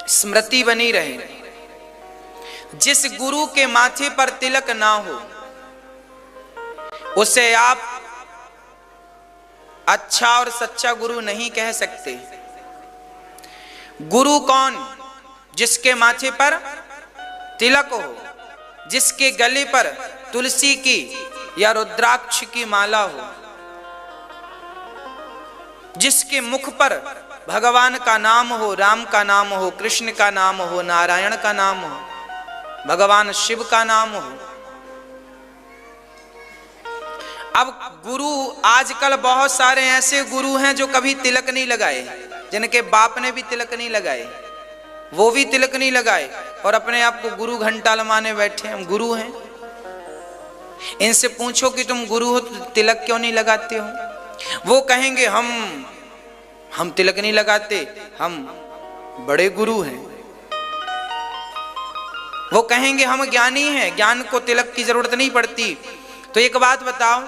स्मृति बनी रहे। जिस गुरु के माथे पर तिलक ना हो, उसे आप अच्छा और सच्चा गुरु नहीं कह सकते। गुरु कौन? जिसके माथे पर तिलक हो, जिसके गले पर तुलसी की या रुद्राक्ष की माला हो, जिसके मुख पर भगवान का नाम हो, राम का नाम हो, कृष्ण का नाम हो, नारायण का नाम हो, भगवान शिव का नाम हो। अब गुरु, आजकल बहुत सारे ऐसे गुरु हैं जो कभी तिलक नहीं लगाए, जिनके बाप ने भी तिलक नहीं लगाए, वो भी तिलक नहीं लगाए और अपने आप को गुरु घंटा माने बैठे, हम गुरु हैं। इनसे पूछो कि तुम गुरु हो तो तिलक क्यों नहीं लगाते हो? वो कहेंगे हम तिलक नहीं लगाते, हम बड़े गुरु हैं। वो कहेंगे हम ज्ञानी हैं, ज्ञान को तिलक की जरूरत नहीं पड़ती। तो एक बात बताओ,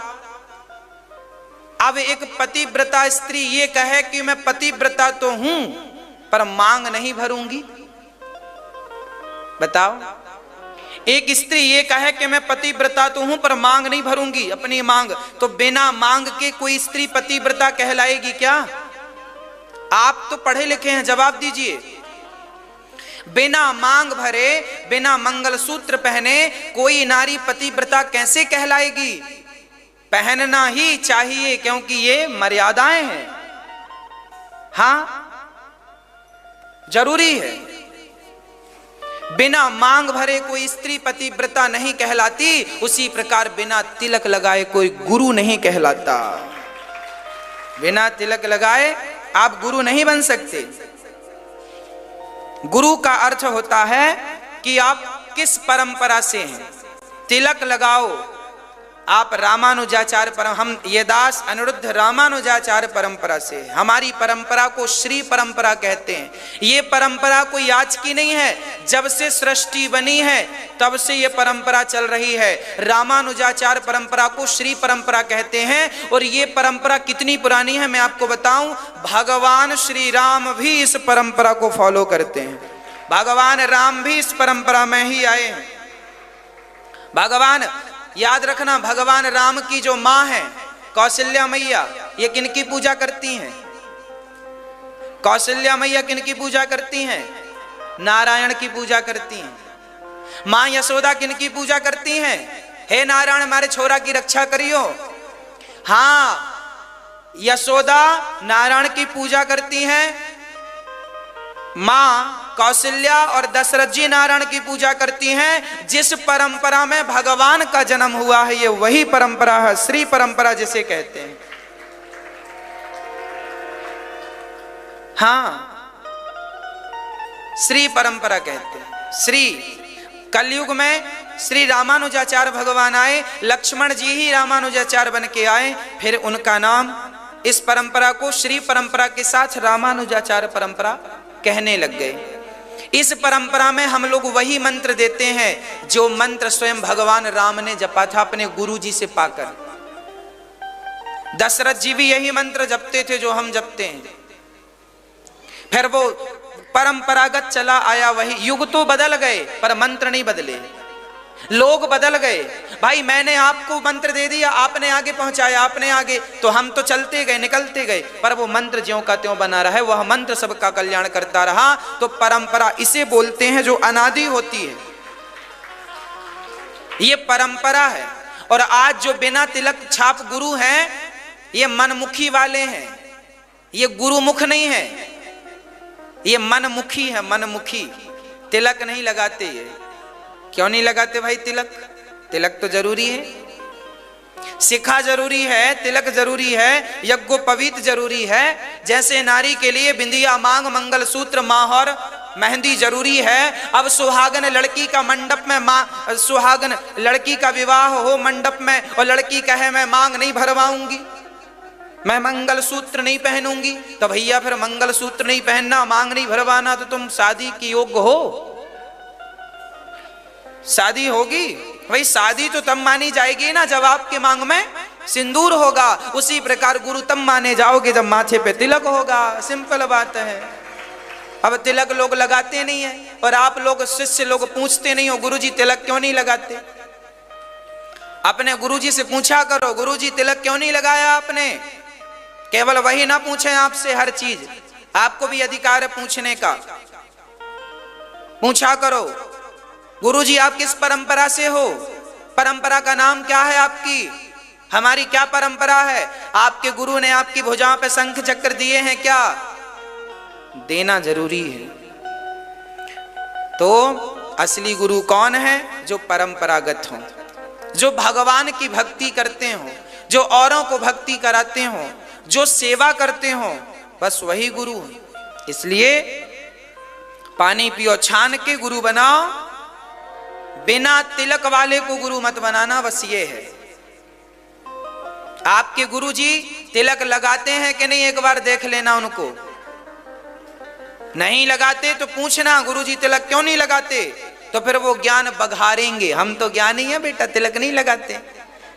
अब एक पतिव्रता स्त्री ये कहे कि मैं पतिव्रता तो हूं पर मांग नहीं भरूंगी, बताओ। एक स्त्री ये कहे कि मैं पतिव्रता तो हूं पर मांग नहीं भरूंगी अपनी मांग, तो बिना मांग के कोई स्त्री पतिव्रता कहलाएगी क्या? आप तो पढ़े लिखे हैं, जवाब दीजिए। बिना मांग भरे, बिना मंगलसूत्र पहने कोई नारी पतिव्रता कैसे कहलाएगी? पहनना ही चाहिए, क्योंकि ये मर्यादाएं हैं। हां, जरूरी है। बिना मांग भरे कोई स्त्री पतिव्रता नहीं कहलाती, उसी प्रकार बिना तिलक लगाए कोई गुरु नहीं कहलाता। बिना तिलक लगाए आप गुरु नहीं बन सकते। गुरु का अर्थ होता है कि आप किस परंपरा से हैं। तिलक लगाओ, आप रामानुजाचार्य हम ये दास अनिरुद्ध रामानुजाचार्य परंपरा से, हमारी परंपरा को श्री परंपरा कहते हैं। ये परंपरा कोई आज की नहीं है, जब से सृष्टि बनी है तब से ये परंपरा चल रही है। रामानुजाचार्य परंपरा को श्री परंपरा कहते हैं। और ये परंपरा कितनी पुरानी है मैं आपको बताऊं, भगवान श्री राम भी इस परंपरा को फॉलो करते हैं। भगवान राम भी इस परंपरा में ही आए हैं। भगवान, याद रखना, भगवान राम की जो मां है कौशल्या मैया, ये किनकी पूजा करती हैं? कौशल्या मैया किनकी पूजा करती हैं? नारायण की पूजा करती हैं। मां यशोदा किनकी पूजा करती हैं? हे नारायण हमारे छोरा की रक्षा करियो। हां, यशोदा नारायण की पूजा करती हैं, मां कौशल्या और दशरथ जी नारायण की पूजा करती हैं। जिस परंपरा में भगवान का जन्म हुआ है, ये वही परंपरा है, श्री परंपरा जिसे कहते हैं। हां, श्री परंपरा कहते हैं। श्री, कलयुग में श्री रामानुजाचार्य भगवान आए, लक्ष्मण जी ही रामानुजाचार्य बन के आए, फिर उनका नाम, इस परंपरा को श्री परंपरा के साथ रामानुजाचार्य परंपरा कहने लग गए। इस परंपरा में हम लोग वही मंत्र देते हैं जो मंत्र स्वयं भगवान राम ने जपा था अपने गुरु जी से पाकर। दशरथ जी भी यही मंत्र जपते थे जो हम जपते हैं। फिर वो परंपरागत चला आया, वही। युग तो बदल गए पर मंत्र नहीं बदले, लोग बदल गए। भाई मैंने आपको मंत्र दे दिया, आपने आगे पहुंचाया, आपने आगे, तो हम तो चलते गए, निकलते गए, पर वो मंत्र ज्यों का त्यों बना रहा है, वह मंत्र सबका कल्याण करता रहा। तो परंपरा इसे बोलते हैं जो अनादि होती है, ये परंपरा है। और आज जो बिना तिलक छाप गुरु हैं, ये मनमुखी वाले हैं, ये गुरुमुख नहीं है, ये मनमुखी है, मनमुखी। तिलक नहीं लगाते। ये क्यों नहीं लगाते भाई तिलक? तिलक तो जरूरी है, शिखा जरूरी है, तिलक जरूरी है, यज्ञोपवीत जरूरी है। जैसे नारी के लिए बिंदिया, मांग, मंगलसूत्र, माहौर, मेहंदी जरूरी है। अब सुहागन लड़की का मंडप में, सुहागन लड़की का विवाह हो मंडप में, और लड़की कहे मैं मांग नहीं भरवाऊंगी, मैं मंगलसूत्र नहीं पहनूंगी, तो भैया फिर मंगलसूत्र नहीं पहनना, मांग नहीं भरवाना, तो तुम शादी की योग्य हो? शादी होगी? भाई शादी तो तब मानी जाएगी ना जब आपके मांग में सिंदूर होगा। उसी प्रकार गुरु तब माने जाओगे जब माथे पे तिलक होगा। सिंपल बात है। अब तिलक लोग लगाते नहीं है, और आप लोग शिष्य लोग पूछते नहीं हो गुरुजी तिलक क्यों नहीं लगाते? अपने गुरुजी से पूछा करो, गुरुजी तिलक क्यों नहीं लगाया आपने? केवल वही ना पूछें आपसे हर चीज, आपको भी अधिकार है पूछने का। पूछा करो, गुरुजी आप किस परंपरा से हो? परंपरा का नाम क्या है आपकी? हमारी क्या परंपरा है? आपके गुरु ने आपकी भुजाओं पे शंख चक्र दिए हैं क्या? देना जरूरी है। तो असली गुरु कौन है? जो परंपरागत हो, जो भगवान की भक्ति करते हो, जो औरों को भक्ति कराते हो, जो सेवा करते हो, बस वही गुरु है। इसलिए पानी पियो छान के गुरु बनाओ, बिना तिलक वाले को गुरु मत बनाना। बस ये है। आपके गुरुजी तिलक लगाते हैं कि नहीं, एक बार देख लेना उनको। नहीं लगाते तो पूछना, गुरुजी तिलक क्यों नहीं लगाते? तो फिर वो ज्ञान बघारेंगे। हम तो ज्ञानी है बेटा, तिलक नहीं लगाते।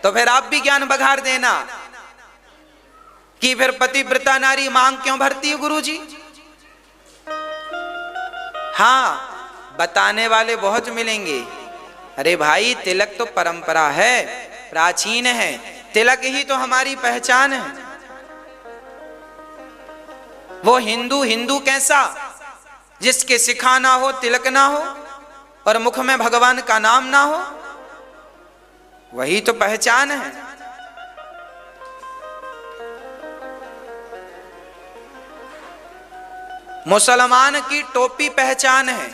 तो फिर आप भी ज्ञान बघार देना कि फिर पतिव्रता नारी मांग क्यों भरती है गुरुजी। हाँ, बताने वाले बहुत मिलेंगे। अरे भाई, तिलक तो परंपरा है, प्राचीन है। तिलक ही तो हमारी पहचान है। वो हिंदू हिंदू कैसा, जिसके सिखा ना हो, तिलक ना हो और मुख में भगवान का नाम ना हो, वही तो पहचान है। मुसलमान की टोपी पहचान है,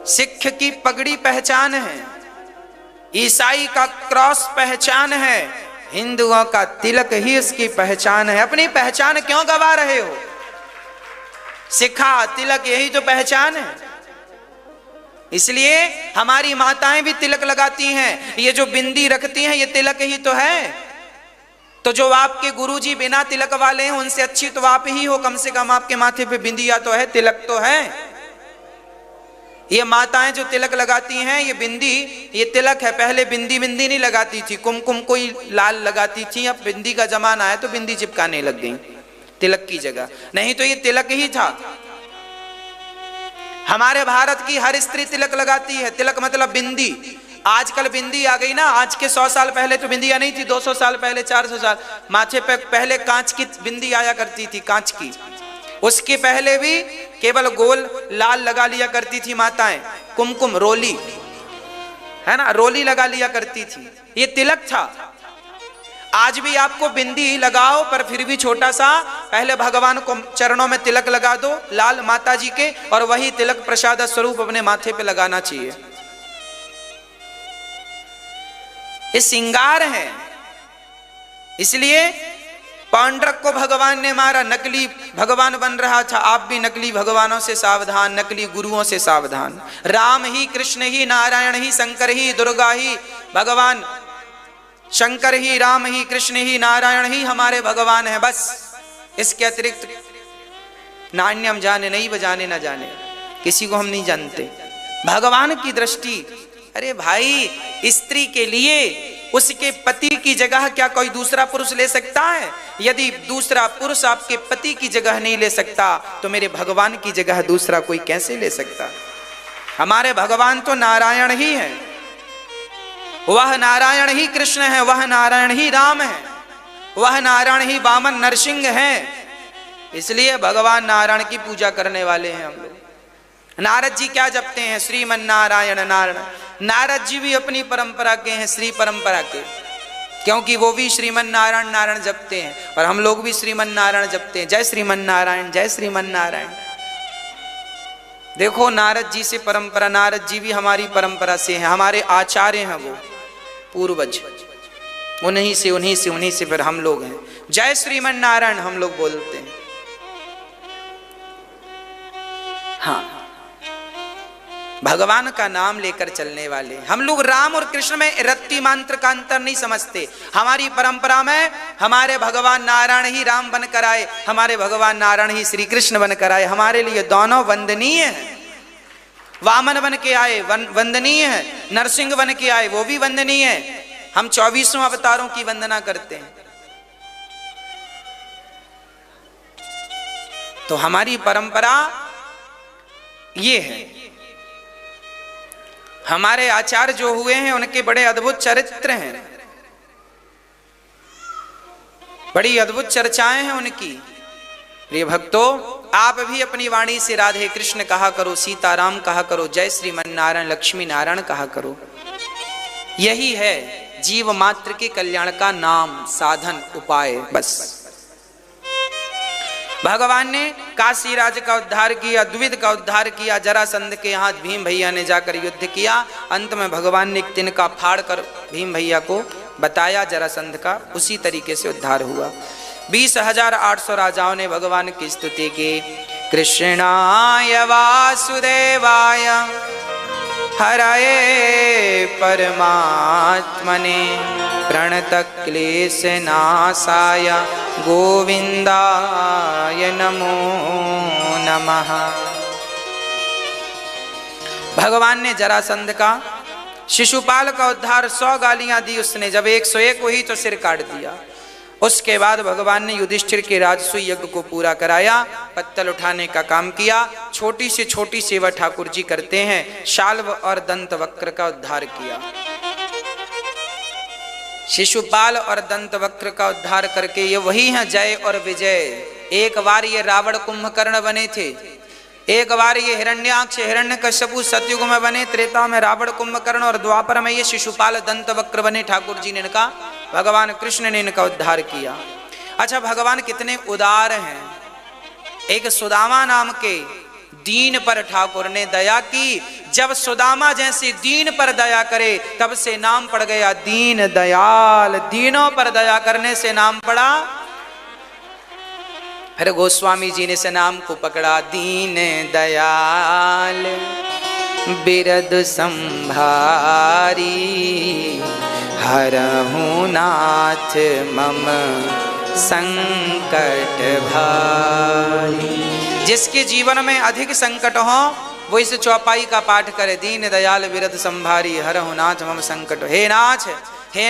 सिख की पगड़ी पहचान है, ईसाई का क्रॉस पहचान है, हिंदुओं का तिलक ही इसकी पहचान है। अपनी पहचान क्यों गवा रहे हो? सिखा तिलक यही तो पहचान है। इसलिए हमारी माताएं भी तिलक लगाती हैं। ये जो बिंदी रखती हैं, ये तिलक ही तो है। तो जो आपके गुरुजी बिना तिलक वाले हैं, उनसे अच्छी तो आप ही हो। कम से कम आपके माथे पे बिंदिया तो है, तिलक तो है। ये माताएं जो तिलक लगाती हैं, ये बिंदी, ये तिलक है। पहले बिंदी नहीं लगाती थी, कुमकुम कोई लाल लगाती थी। अब बिंदी का जमाना है तो बिंदी चिपकाने लग गई तिलक की जगह। नहीं तो ये तिलक ही था। हमारे भारत की हर स्त्री तिलक लगाती है। तिलक मतलब बिंदी। आजकल बिंदी आ गई ना। आज के 100 साल पहले तो बिंदियां नहीं थी। 200 साल पहले, 400 साल माथे पे पहले कांच की बिंदी आया करती थी, कांच की। उसके पहले भी केवल गोल लाल लगा लिया करती थी माताएं। कुमकुम, रोली है ना, रोली लगा लिया करती थी। ये तिलक था। आज भी आपको बिंदी लगाओ, पर फिर भी छोटा सा। पहले भगवान को चरणों में तिलक लगा दो, लाल माता जी के, और वही तिलक प्रसाद स्वरूप अपने माथे पे लगाना चाहिए। ये श्रृंगार है। इसलिए पांडरक को भगवान ने मारा, नकली भगवान बन रहा था। आप भी नकली भगवानों से सावधान, नकली गुरुओं से सावधान। राम ही, कृष्ण ही, नारायण ही, शंकर ही, दुर्गा ही, भगवान शंकर ही, राम ही, कृष्ण ही, नारायण ही हमारे भगवान है। बस इसके अतिरिक्त नान्यम जाने नहीं, बजाने न जाने, किसी को हम नहीं जानते। भगवान की दृष्टि, अरे भाई, स्त्री के लिए उसके पति की जगह क्या कोई दूसरा पुरुष ले सकता है? यदि दूसरा पुरुष आपके पति की जगह नहीं ले सकता, तो मेरे भगवान की जगह दूसरा कोई कैसे ले सकता? हमारे भगवान तो नारायण ही है। वह नारायण ही कृष्ण है, वह नारायण ही राम है, वह नारायण ही वामन नरसिंह है। इसलिए भगवान नारायण की पूजा करने वाले हैं हम लोग। नारद जी क्या जपते हैं? श्रीमन नारायण नारायण। नारद जी भी अपनी परंपरा के हैं, श्री परंपरा के, क्योंकि वो भी श्रीमन नारायण नारायण जपते हैं और हम लोग भी श्रीमन नारायण जपते हैं। जय श्रीमन नारायण, जय श्रीमन नारायण। देखो, नारद जी से परंपरा, नारद जी भी हमारी परंपरा से हैं, हमारे आचार्य हैं, वो पूर्वज। उन्हीं से फिर हम लोग हैं। जय श्रीमन नारायण हम लोग बोलते हैं। हाँ, भगवान का नाम लेकर चलने वाले हम लोग। राम और कृष्ण में रत्ती मात्र का अंतर नहीं समझते। हमारी परंपरा में हमारे भगवान नारायण ही राम बनकर आए, हमारे भगवान नारायण ही श्री कृष्ण बनकर आए। हमारे लिए दोनों वंदनीय हैं। वामन बन के आए, वंदनीय है। नरसिंह बन के आए, वो भी वंदनीय है। हम 24 अवतारों की वंदना करते हैं। तो हमारी परंपरा ये है। हमारे आचार्य जो हुए हैं, उनके बड़े अद्भुत चरित्र हैं, बड़ी अद्भुत चर्चाएं हैं उनकी। प्रिय भक्तों, आप भी अपनी वाणी से राधे कृष्ण कहा करो, सीताराम कहा करो, जय श्रीमन नारायण, लक्ष्मी नारायण कहा करो। यही है जीव मात्र के कल्याण का नाम, साधन, उपाय। बस भगवान ने काशी राज का उद्धार किया, द्विविद का उद्धार किया, जरासंध के हाथ भीम भैया ने जाकर युद्ध किया। अंत में भगवान ने एक तिनका फाड़ कर भीम भैया को बताया जरासंध का, उसी तरीके से उद्धार हुआ। 20,800 राजाओं ने भगवान की स्तुति की। कृष्णाय वासुदेवाय हरये परमात्मने प्रणतक्लेशनाशाय गोविंदाय नमो नमः। भगवान ने जरासंध का, शिशुपाल का उद्धार, 100 गालियां दी उसने। जब 101 हुई तो सिर काट दिया। उसके बाद भगवान ने युधिष्ठिर के राजसूय यज्ञ को पूरा कराया, पत्तल उठाने का काम किया। छोटी से छोटी सेवा ठाकुर जी करते हैं। शाल्व और दंत वक्र का उद्धार किया। शिशुपाल और दंत वक्र का उद्धार करके ये वही हैं जय और विजय। एक बार ये रावण कुंभकर्ण बने थे, एक बार ये हिरण्याक्ष हिरण्यकश्यपु सतयुग में बने, त्रेता में रावण कुंभकर्ण और द्वापर में ये शिशुपाल दंत वक्र बने। ठाकुर जी ने इनका, भगवान कृष्ण ने इनका उद्धार किया। अच्छा, भगवान कितने उदार हैं। एक सुदामा नाम के दीन पर ठाकुर ने दया की। जब सुदामा जैसे दीन पर दया करे तब से नाम पड़ गया दीन दयाल। दीनों पर दया करने से नाम पड़ा। फिर गोस्वामी जी ने इस नाम को पकड़ा, दीन दयाल बिरद संभारी हरहु नाथ मम संकट भारी। जिसके जीवन में अधिक संकट हो वो इस चौपाई का पाठ करे, दीन दयाल बिरद संभारी हरहु नाथ मम संकट। हे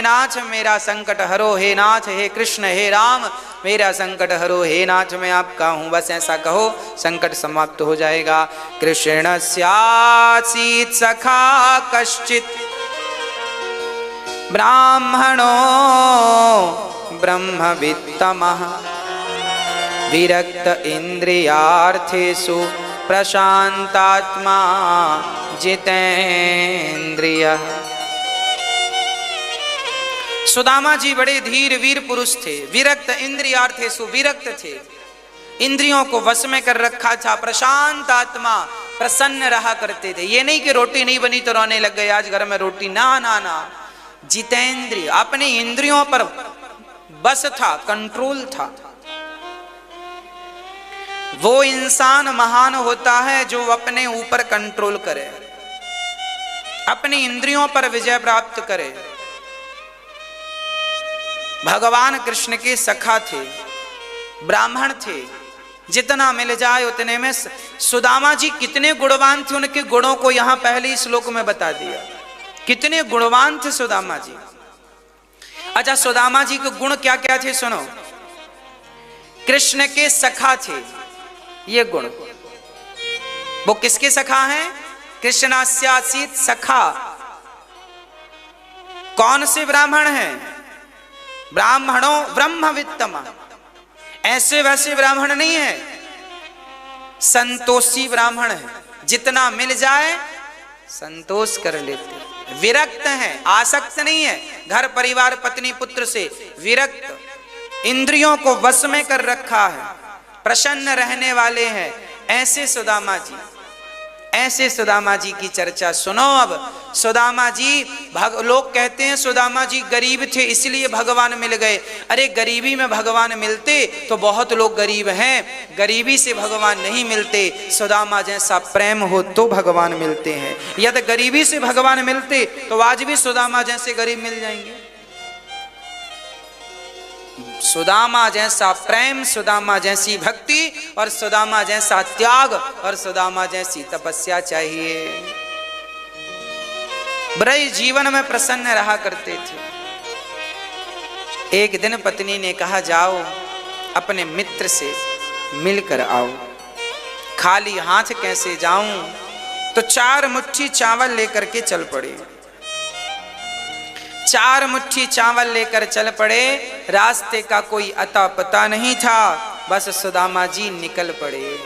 नाथ मेरा संकट हरो, हे नाथ, हे कृष्ण, हे राम मेरा संकट हरो, हे नाथ मैं आपका हूँ। बस ऐसा कहो, संकट समाप्त हो जाएगा। कृष्णस्यासीत् सखा कश्चित् ब्राह्मणो ब्रह्मवित्तमः विरक्त इंद्रियार्थेषु प्रशांतात्मा जितेन्द्रियः। सुदामा जी बड़े धीर वीर पुरुष थे। विरक्त इंद्रियार्थेषु, विरक्त थे, इंद्रियों को वश में कर रखा था। प्रशांत आत्मा, प्रसन्न रहा करते थे। ये नहीं कि रोटी नहीं बनी तो रोने लग गए आज घर में रोटी, ना ना ना। जितेंद्रिय, अपने इंद्रियों पर बस था, कंट्रोल था। वो इंसान महान होता है जो अपने ऊपर कंट्रोल करे, अपनी इंद्रियों पर विजय प्राप्त करे। भगवान कृष्ण के सखा थे, ब्राह्मण थे, जितना मिल जाए उतने में। सुदामा जी कितने गुणवान थे, उनके गुणों को यहां पहले श्लोक में बता दिया। कितने गुणवान थे सुदामा जी। अच्छा, सुदामा जी के गुण क्या क्या थे सुनो। कृष्ण के सखा थे, ये गुण। वो किसके सखा हैं? कृष्णास्यासीत् सखा। कौन से ब्राह्मण हैं? ब्राह्मणों ब्रह्मवित्तम। ऐसे वैसे ब्राह्मण नहीं है, संतोषी ब्राह्मण है। जितना मिल जाए संतोष कर लेते। विरक्त हैं, आसक्त नहीं है घर परिवार पत्नी पुत्र से। विरक्त, इंद्रियों को वश में कर रखा है, प्रसन्न रहने वाले हैं। ऐसे सुदामा जी, ऐसे सुदामा जी की चर्चा सुनो। अब सुदामा जी, लोग कहते हैं सुदामा जी गरीब थे इसलिए भगवान मिल गए। अरे गरीबी में भगवान मिलते तो बहुत लोग गरीब हैं, गरीबी से भगवान नहीं मिलते। सुदामा जैसा प्रेम हो तो भगवान मिलते हैं। यदि गरीबी से भगवान मिलते तो आज भी सुदामा जैसे गरीब मिल जाएंगे। सुदामा जैसा प्रेम, सुदामा जैसी भक्ति और सुदामा जैसा त्याग और सुदामा जैसी तपस्या चाहिए। ब्रज जीवन में प्रसन्न रहा करते थे। एक दिन पत्नी ने कहा, जाओ अपने मित्र से मिलकर आओ। खाली हाथ कैसे जाऊं? तो 4 मुट्ठी चावल लेकर के चल पड़े। 4 मुट्ठी चावल लेकर चल पड़े। रास्ते का कोई अता पता नहीं था, बस सुदामा जी निकल पड़े।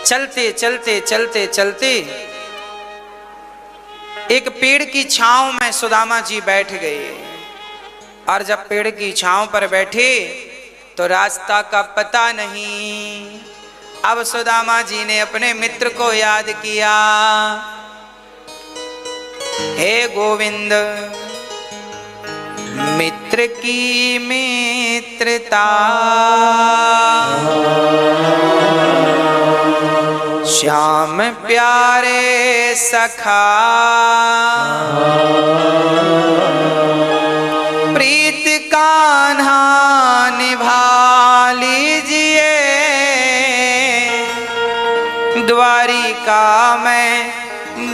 चलते चलते चलते चलते एक पेड़ की छांव में सुदामा जी बैठ गए। और जब पेड़ की छांव पर बैठे तो रास्ता का पता नहीं। अब सुदामा जी ने अपने मित्र को याद किया, हे गोविंद मित्र की मित्रता श्याम प्यारे सखा, प्रीत कान्हा निभा लीजिए, द्वारिका में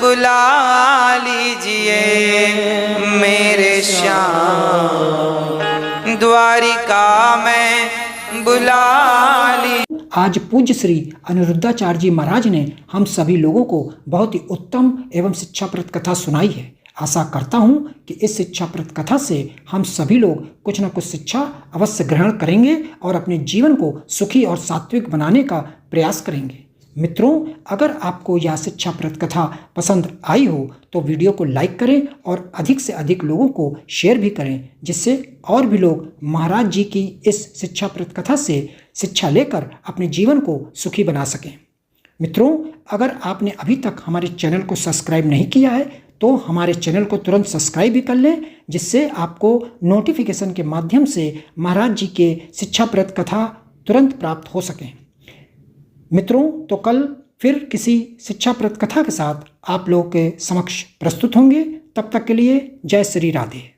बुला लीजिए मेरे श्याम, द्वारिका में बुला लीजिए। आज पूज्य श्री अनिरुद्धाचार्य जी महाराज ने हम सभी लोगों को बहुत ही उत्तम एवं शिक्षाप्रद कथा सुनाई है। आशा करता हूं कि इस शिक्षाप्रद कथा से हम सभी लोग कुछ न कुछ शिक्षा अवश्य ग्रहण करेंगे और अपने जीवन को सुखी और सात्विक बनाने का प्रयास करेंगे। मित्रों, अगर आपको यह शिक्षाप्रद कथा पसंद आई हो तो वीडियो को लाइक करें और अधिक से अधिक लोगों को शेयर भी करें, जिससे और भी लोग महाराज जी की इस शिक्षाप्रद कथा से शिक्षा लेकर अपने जीवन को सुखी बना सकें। मित्रों, अगर आपने अभी तक हमारे चैनल को सब्सक्राइब नहीं किया है तो हमारे चैनल को तुरंत सब्सक्राइब भी कर लें, जिससे आपको नोटिफिकेशन के माध्यम से महाराज जी के शिक्षाप्रद कथा तुरंत प्राप्त हो सकें। मित्रों, तो कल फिर किसी शिक्षाप्रद कथा के साथ आप लोगों के समक्ष प्रस्तुत होंगे। तब तक के लिए जय श्री राधे।